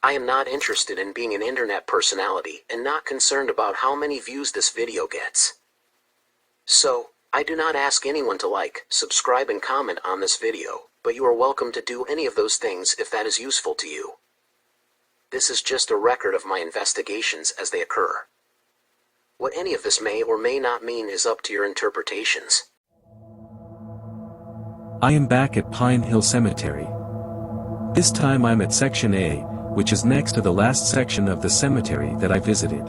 I am not interested in being an internet personality and not concerned about how many views this video gets. So, I do not ask anyone to like, subscribe and comment on this video, but you are welcome to do any of those things if that is useful to you. This is just a record of my investigations as they occur. What any of this may or may not mean is up to your interpretations. I am back at Pine Hill Cemetery. This time I'm at Section A, which is next to the last section of the cemetery that I visited.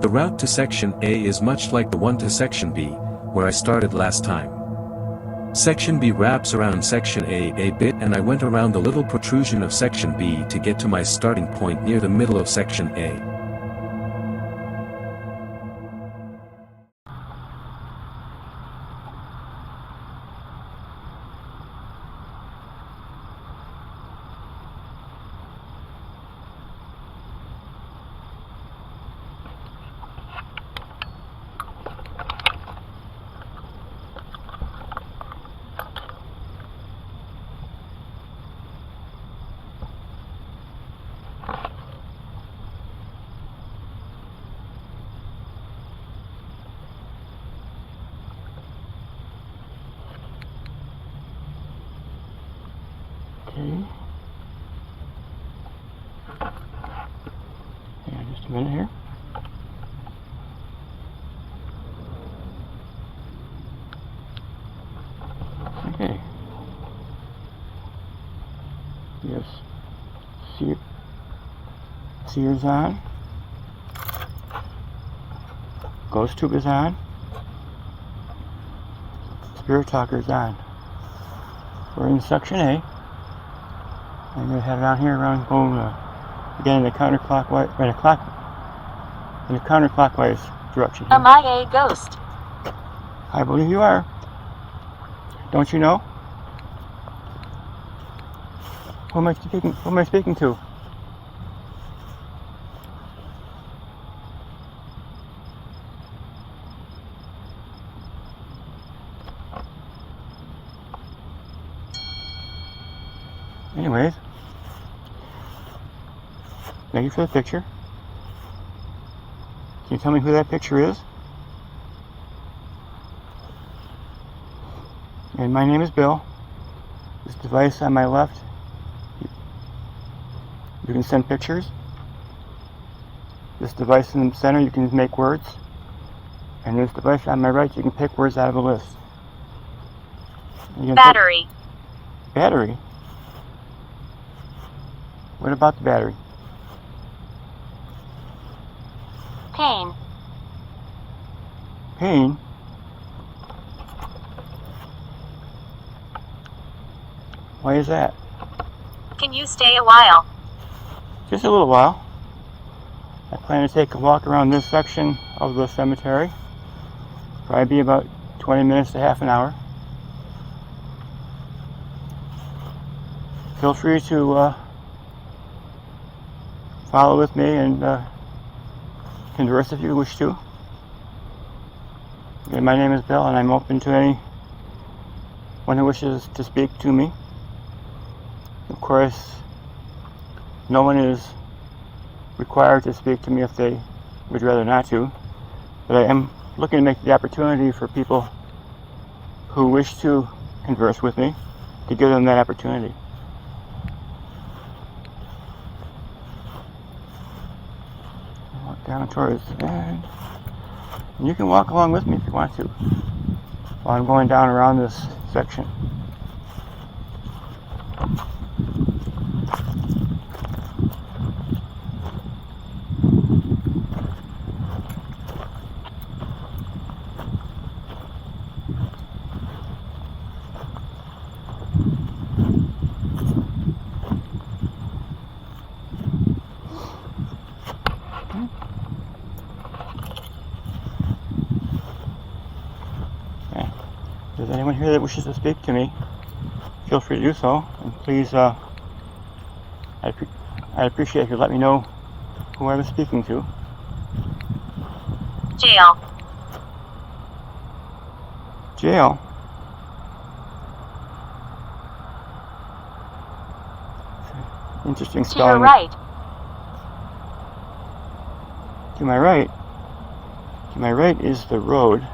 The route to Section A is much like the one to Section B, where I started last time. Section B wraps around Section A bit, and I went around the little protrusion of Section B to get to my starting point near the middle of Section A. Okay. Yeah, just a minute here. Okay. Yes. Seer's on. Ghost Tube is on. Spirit Talker's on. We're in Section A. I'm going to head around here, going again in the counterclockwise, in a counterclockwise direction. Am I a ghost? I believe you are. Don't you know? Who am I speaking to? Anyways, thank you for the picture. Can you tell me who that picture is? And my name is Bill. This device on my left, you can send pictures. This device in the center, you can make words. And this device on my right, you can pick words out of a list. Battery. Battery? What about the battery? Pain. Pain? Why is that? Can you stay a while? Just a little while. I plan to take a walk around this section of the cemetery. Probably be about 20 minutes to half an hour. Feel free to follow with me and converse if you wish to. Again, my name is Bill, and I'm open to anyone who wishes to speak to me. Of course, no one is required to speak to me if they would rather not to, but I am looking to make the opportunity for people who wish to converse with me to give them that opportunity. Down towards the end. And you can walk along with me if you want to while I'm going down around this section. If there's anyone here that wishes to speak to me, feel free to do so. And please, I'd appreciate if you let me know who I was speaking to. Jail. Jail? Interesting To spelling. your right. To my right is the road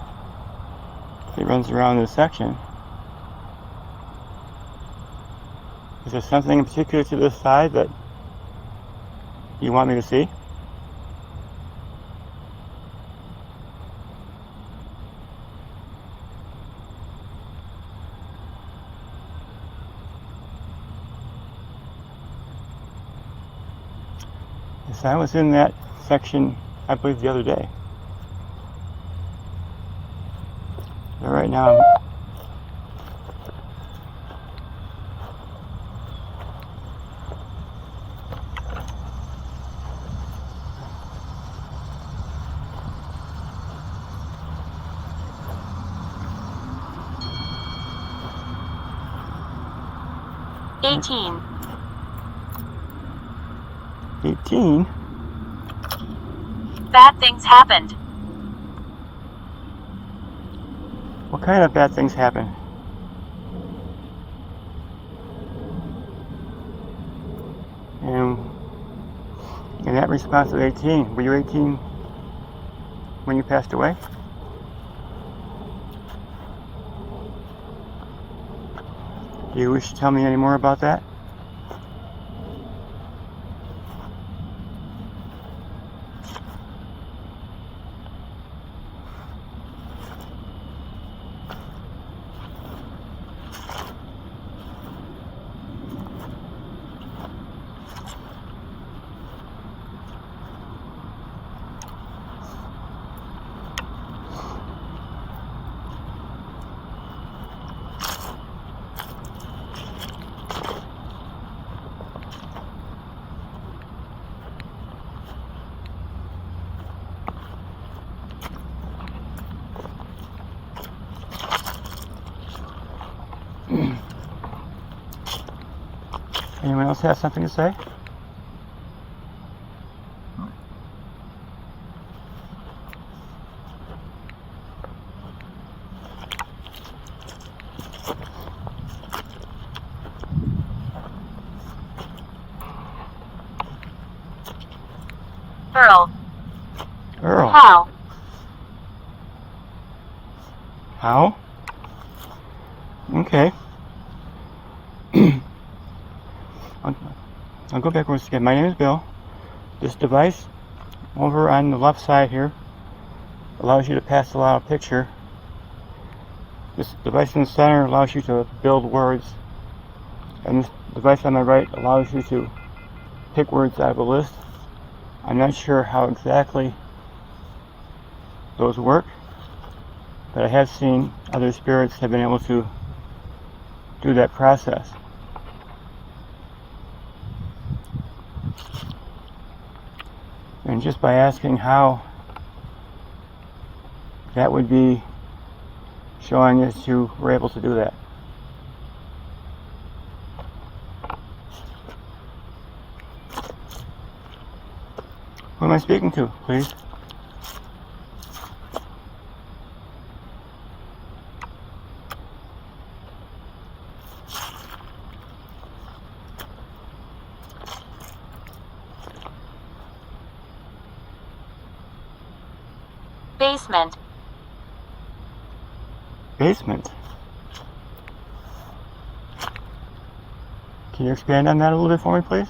that runs around this section. Is there something in particular to this side that you want me to see? Yes, I was in that section, I believe, the other day. But right now, 18. 18? Bad things happened. What kind of bad things happen? And in that response of 18, were you 18 when you passed away? Do you wish to tell me any more about that? Anyone else have something to say? Earl. Earl. How? How? Okay. I'll go backwards again. My name is Bill. This device over on the left side here allows you to pass a picture. This device in the center allows you to build words. And this device on my right allows you to pick words out of a list. I'm not sure how exactly those work, but I have seen other spirits have been able to do that process. And just by asking how, that would be showing that you were able to do that. Who am I speaking to, please? Basement. Basement. Can you expand on that a little bit for me, please?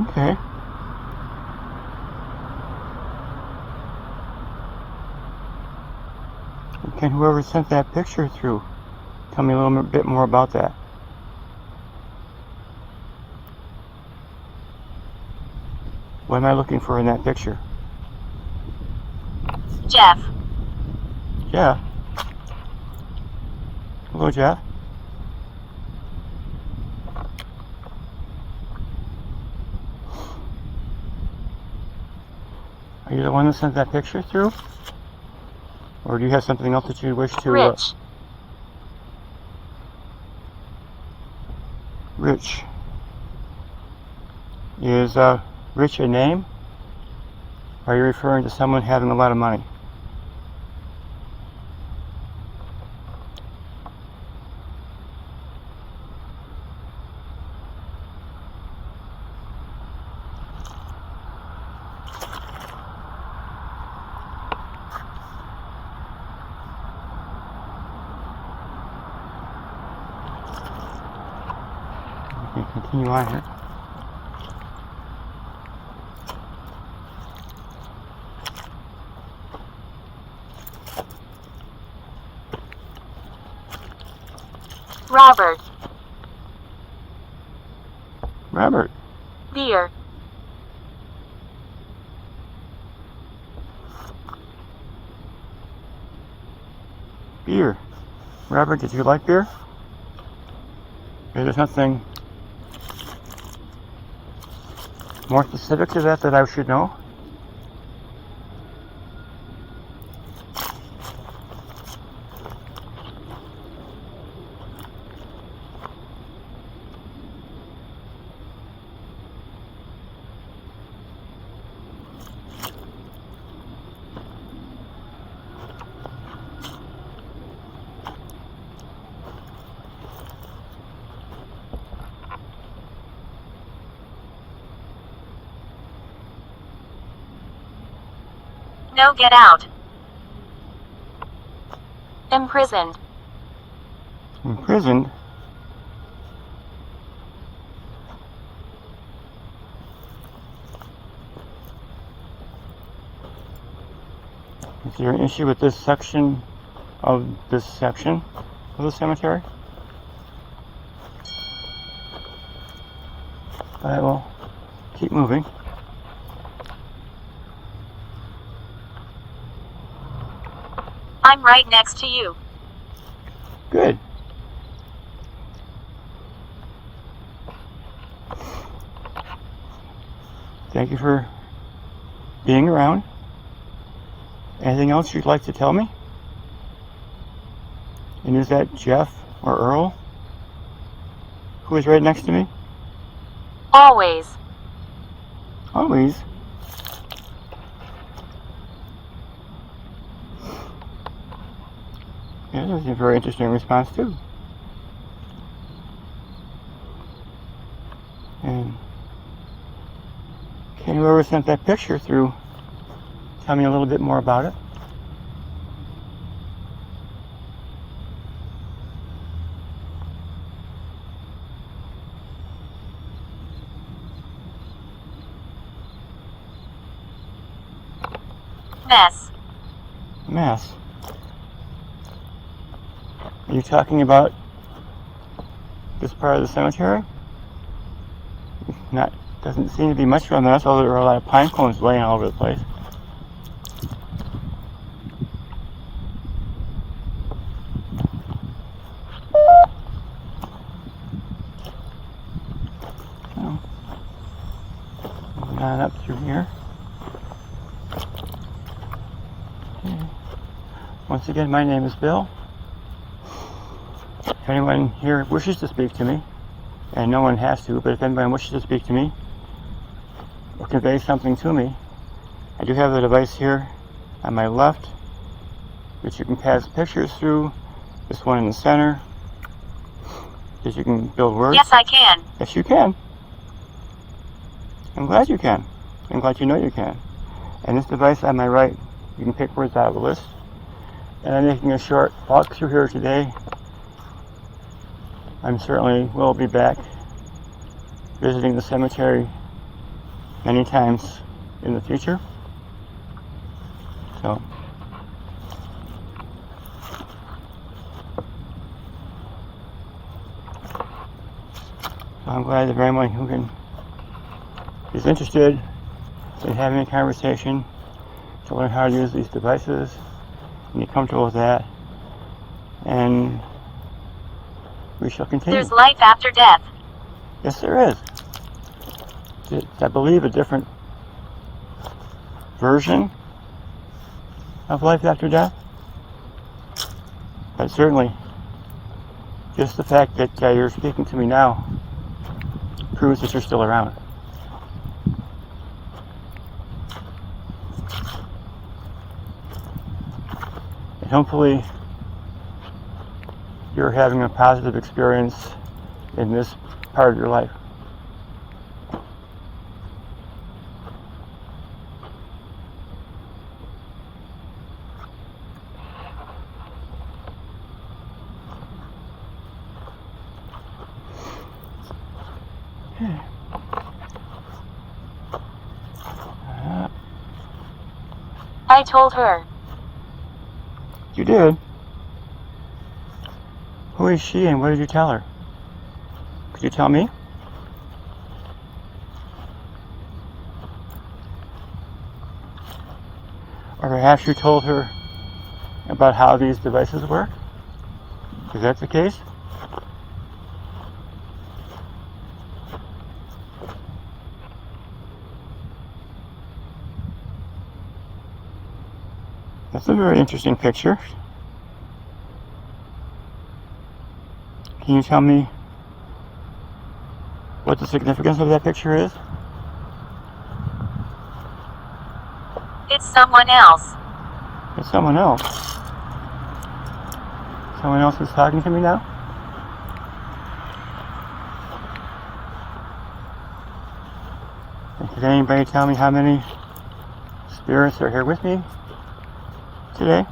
Okay. Can whoever sent that picture through tell me a little bit more about that? What am I looking for in that picture? Jeff. Jeff? Hello, Jeff? Are you the one that sent that picture through? Or do you have something else that you wish to... Rich. Rich. Is Rich a name? Or are you referring to someone having a lot of money? continue on here. Robert. Robert. Beer. Beer. Robert, did you like beer? Is there something more specific to that I should know? No, get out. Imprisoned. Imprisoned? Is there an issue with this section of the cemetery? I will keep moving. I'm right next to you. Good. Thank you for being around. Anything else you'd like to tell me? And is that Jeff or Earl, who is right next to me? Always. Always. Yeah, that's a very interesting response too. And can whoever sent that picture through tell me a little bit more about it? Mess. Mass. Are you talking about this part of the cemetery? Doesn't seem to be much of a mess, although there are a lot of pine cones laying all over the place. So, moving on up through here. Okay. Once again, my name is Bill. If anyone here wishes to speak to me, and no one has to, but if anyone wishes to speak to me or convey something to me, I do have the device here on my left, which you can pass pictures through. This one in the center, that you can build words. Yes, I can. Yes, you can. I'm glad you can. I'm glad you know you can. And this device on my right, you can pick words out of a list. And I'm making a short walk through here today. I'm certainly will be back visiting the cemetery many times in the future. So I'm glad that everyone who is interested in having a conversation to learn how to use these devices and get comfortable with that. And we shall continue. There's life after death. Yes, there is. It's, I believe, a different version of life after death. But certainly, just the fact that you're speaking to me now proves that you're still around. And hopefully, you're having a positive experience in this part of your life. I told her. You did? Who is she and what did you tell her? Could you tell me? Or perhaps you told her about how these devices work? Is that the case? That's a very interesting picture. Can you tell me what the significance of that picture is? It's someone else. It's someone else. Someone else is talking to me now? And could anybody tell me how many spirits are here with me today?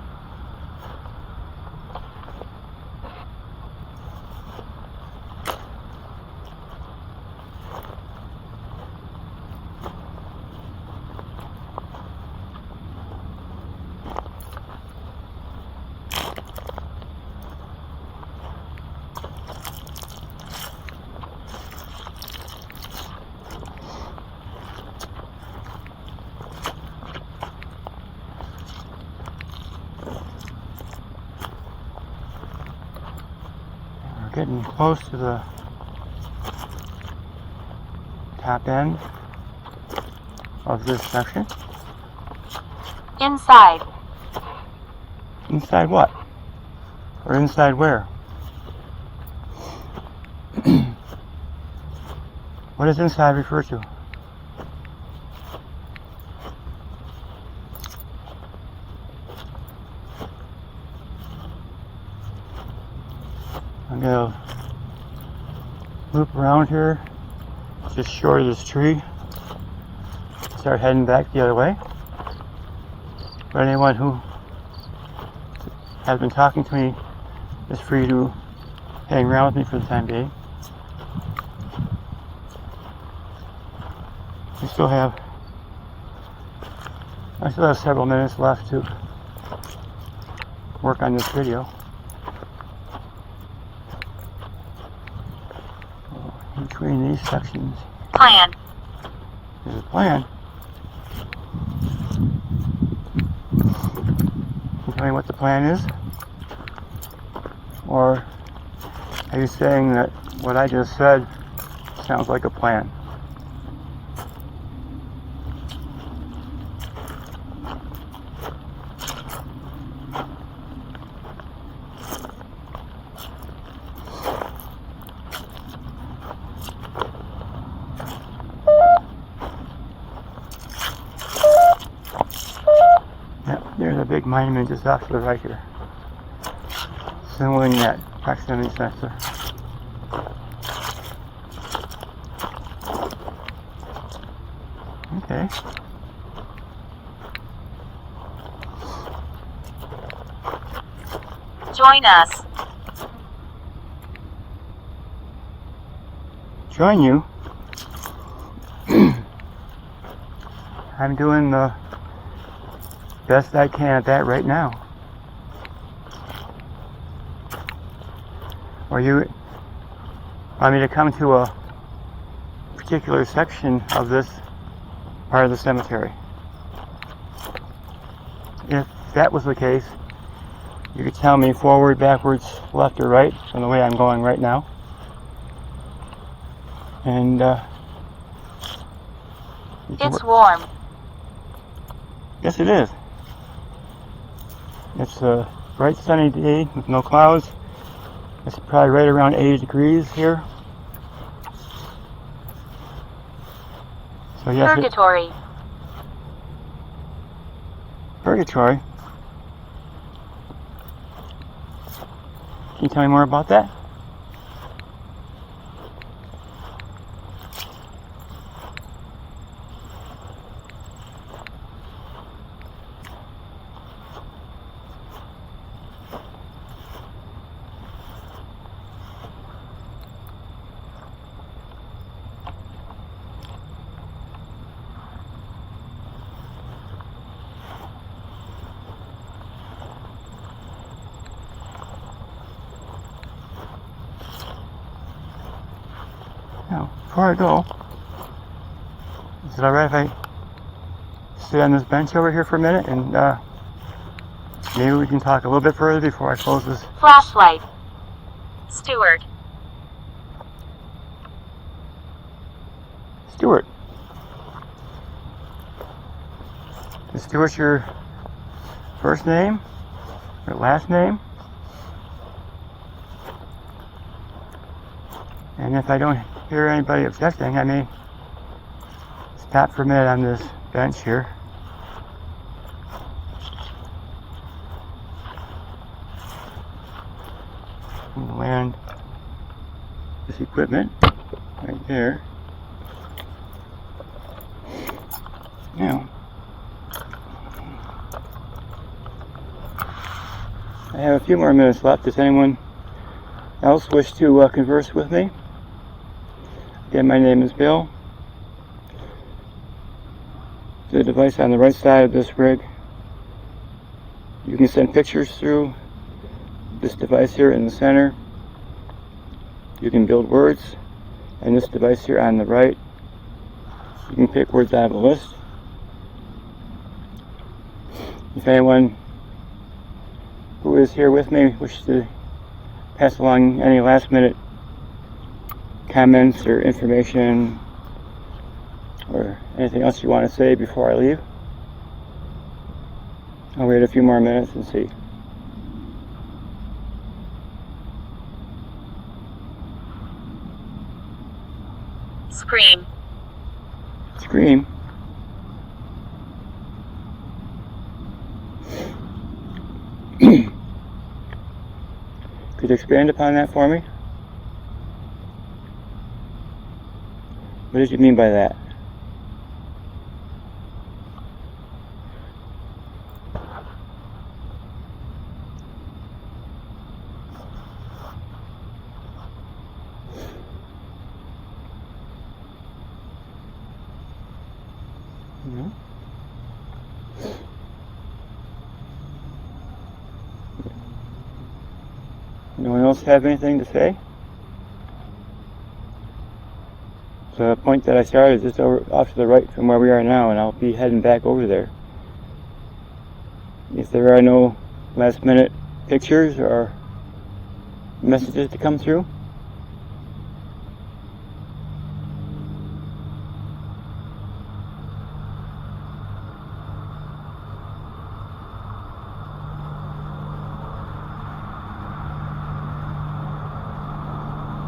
Getting close to the top end of this section. Inside. Inside what? Or inside where? What does inside refer to? I'm gonna loop around here, just short of this tree, start heading back the other way. For anyone who has been talking to me is free to hang around with me for the time being. I still have several minutes left to work on this video. Between these sections, Plan. there's a plan. Can you tell me what the plan is? Or are you saying that what I just said sounds like a plan? There's a big monument just off to the right here, signaling that proximity sensor. Okay. Join us. Join you? I'm doing the best I can at that right now. Or you want me to come to a particular section of this part of the cemetery? If that was the case, you could tell me forward, backwards, left or right from the way I'm going right now. And It's warm. Yes, it is. It's a bright sunny day with no clouds. It's probably right around 80 degrees here. So yes, Purgatory. Purgatory. Can you tell me more about that? before I go, is it alright if I sit on this bench over here for a minute and maybe we can talk a little bit further before I close this? Flashlight. Stewart. Stewart. Is Stewart your first name or last name? And if I don't hear anybody objecting, I may stop for a minute on this bench here. And land this equipment right there. Now, I have a few more minutes left. Does anyone else wish to converse with me? Again, my name is Bill. The device on the right side of this rig, you can send pictures through this device here in the center. You can build words, and this device here on the right, you can pick words out of a list. If anyone who is here with me wishes to pass along any last minute comments or information or anything else you want to say before I leave, I'll wait a few more minutes and see. Scream. Scream. Could you expand upon that for me? What did you mean by that? No? No one else have anything to say? The point that I started is just off to the right from where we are now, and I'll be heading back over there. If there are no last minute pictures or messages to come through,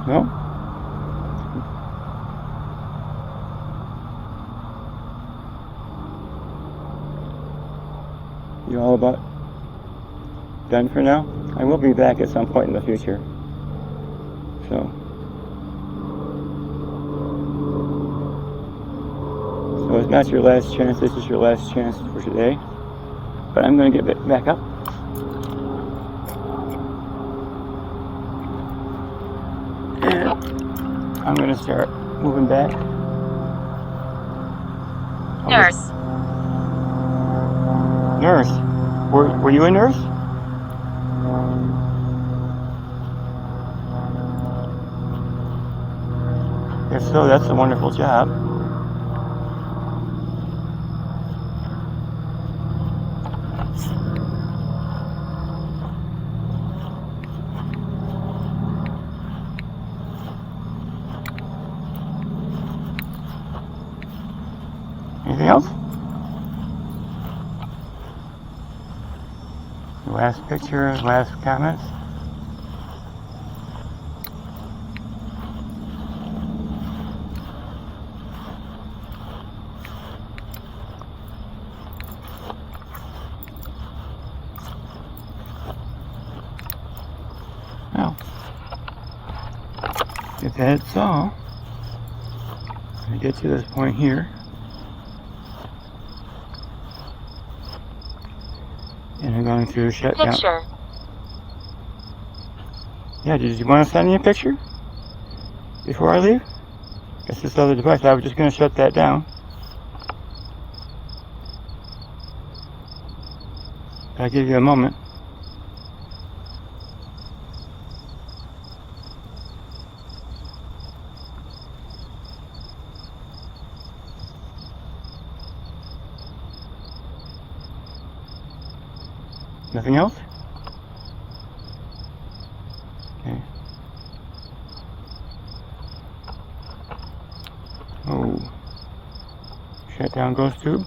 no? You all about done for now? I will be back at some point in the future. So it's not your last chance, this is your last chance for today. But I'm going to get back up. And I'm going to start moving back. Nurse. Nurse? Were you a nurse? If so, that's a wonderful job. Anything else? Last picture, last comments. Well, if that's all, I get to this point here. And I'm going to shut down. Picture. Yeah, did you want to send me a picture before I leave? It's this other device. I was just going to shut that down. I'll give you a moment. Nothing else? Okay. Oh. Shut down ghost tube.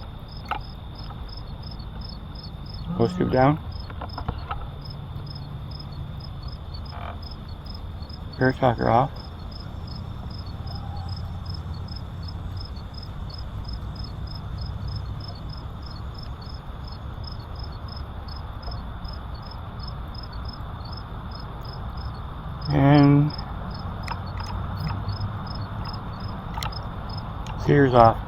Ghost tube down. Spirit talker off. And Seer's off.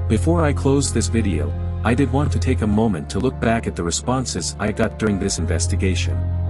Before I close this video, I did want to take a moment to look back at the responses I got during this investigation.